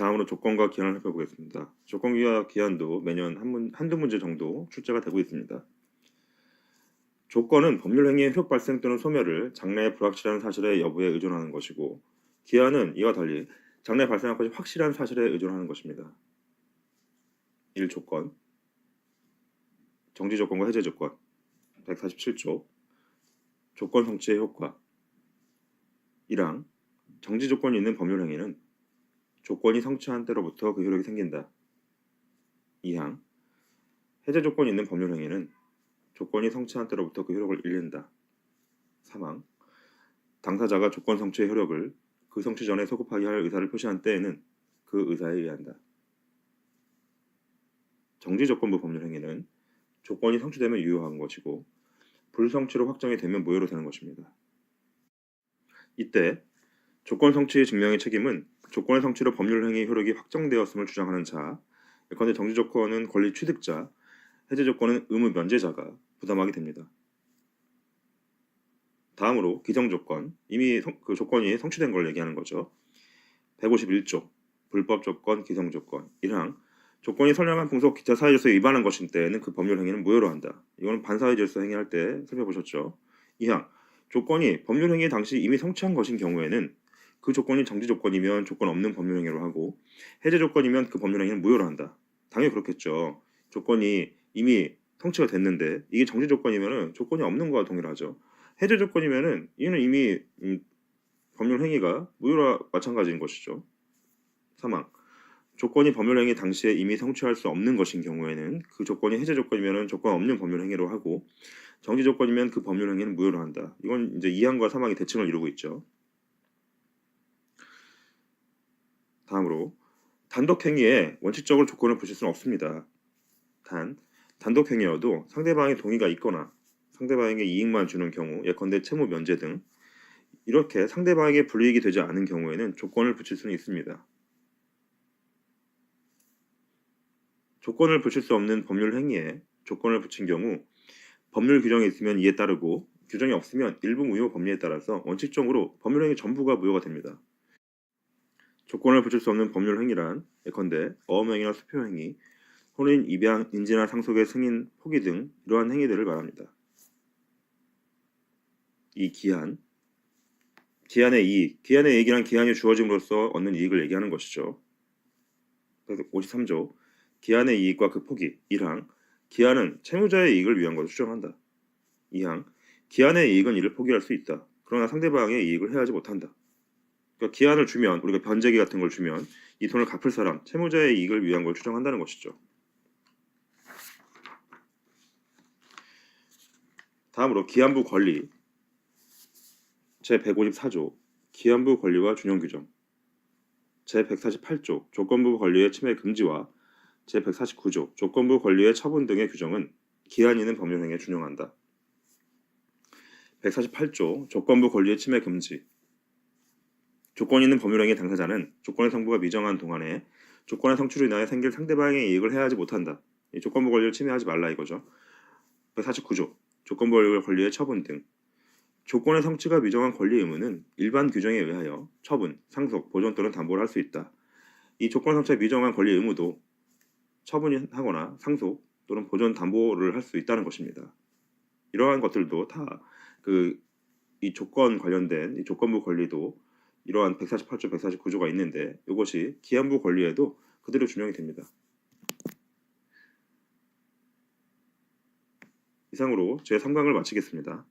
다음으로 조건과 기한을 살펴보겠습니다. 조건과 기한도 매년 한두 문제 정도 출제가 되고 있습니다. 조건은 법률 행위의 효력 발생 또는 소멸을 장래에 불확실한 사실의 여부에 의존하는 것이고, 기한은 이와 달리 장래에 발생할 것이 확실한 사실에 의존하는 것입니다. 1조건, 정지조건과 해제조건, 147조, 조건 성취의 효과. 1항, 정지조건이 있는 법률 행위는 조건이 성취한 때로부터 그 효력이 생긴다. 2항, 해제조건이 있는 법률 행위는 조건이 성취한 때로부터 그 효력을 잃는다. 3항, 당사자가 조건 성취의 효력을 그 성취 전에 소급하게 할 의사를 표시한 때에는 그 의사에 의한다. 정지조건부 법률 행위는 조건이 성취되면 유효한 것이고 불성취로 확정이 되면 무효로 되는 것입니다. 이때 조건 성취의 증명의 책임은 조건의 성취로 법률 행위 효력이 확정되었음을 주장하는 자, 예컨대 정지조건은 권리 취득자, 해제조건은 의무 면제자가 부담하게 됩니다. 다음으로 기성조건, 이미 그 조건이 성취된 걸 얘기하는 거죠. 151조, 불법조건, 기성조건. 1항, 조건이 선량한 풍속 기타 사회질서에 위반한 것인 때에는 그 법률 행위는 무효로 한다. 이거는 반사회질서 행위할 때 살펴보셨죠. 2항, 조건이 법률 행위 당시 이미 성취한 것인 경우에는 그 조건이 정지조건이면 조건 없는 법률 행위로 하고, 해제조건이면 그 법률 행위는 무효로 한다. 당연히 그렇겠죠. 조건이 이미 성취가 됐는데 이게 정지조건이면 조건이 없는 거와 동일하죠. 해제조건이면은 이는 이미 법률 행위가 무효와 마찬가지인 것이죠. 3항, 조건이 법률 행위 당시에 이미 성취할 수 없는 것인 경우에는 그 조건이 해제조건이면 조건 없는 법률 행위로 하고, 정지조건이면 그 법률 행위는 무효로 한다. 이건 이제 2항과 3항이 대칭을 이루고 있죠. 다음으로 단독 행위에 원칙적으로 조건을 붙일 수는 없습니다. 단독 행위여도 상대방의 동의가 있거나 상대방에게 이익만 주는 경우, 예컨대 채무 면제 등 이렇게 상대방에게 불이익이 되지 않은 경우에는 조건을 붙일 수는 있습니다. 조건을 붙일 수 없는 법률 행위에 조건을 붙인 경우 법률 규정이 있으면 이에 따르고 규정이 없으면 일부 무효 법리에 따라서 원칙적으로 법률 행위 전부가 무효가 됩니다. 조건을 붙일 수 없는 법률 행위란 예컨대 어음행위나 수표행위, 혼인, 입양, 인지나 상속의 승인, 포기 등 이러한 행위들을 말합니다. 이 기한의 이익, 기한의 이익이란 기한이 주어짐으로써 얻는 이익을 얘기하는 것이죠. 그래서 53조, 기한의 이익과 그 포기. 1항, 기한은 채무자의 이익을 위한 것을 주장한다. 2항, 기한의 이익은 이를 포기할 수 있다. 그러나 상대방의 이익을 해하지 못한다. 그러니까 기한을 주면, 우리가 변제기 같은 걸 주면 이 돈을 갚을 사람, 채무자의 이익을 위한 걸 주장한다는 것이죠. 다음으로 기한부 권리, 제154조 기한부 권리와 준용 규정, 제148조 조건부 권리의 침해 금지와 제149조 조건부 권리의 처분 등의 규정은 기한 있는 법률 행위에 준용한다. 148조 조건부 권리의 침해 금지. 조건 있는 법률 행위 당사자는 조건의 성부가 미정한 동안에 조건의 성취로 인하여 생길 상대방의 이익을 해하지 못한다. 이 조건부 권리를 침해하지 말라 이거죠. 149조 조건부 권리의 처분 등. 조건의 성취가 미정한 권리 의무는 일반 규정에 의하여 처분, 상속, 보존 또는 담보를 할 수 있다. 이 조건 성취가 미정한 권리 의무도 처분하거나 상속 또는 보존, 담보를 할 수 있다는 것입니다. 이러한 것들도 다 이 조건 관련된 이 조건부 권리도 이러한 148조, 149조가 있는데 이것이 기한부 권리에도 그대로 준용이 됩니다. 이상으로 제3강을 마치겠습니다.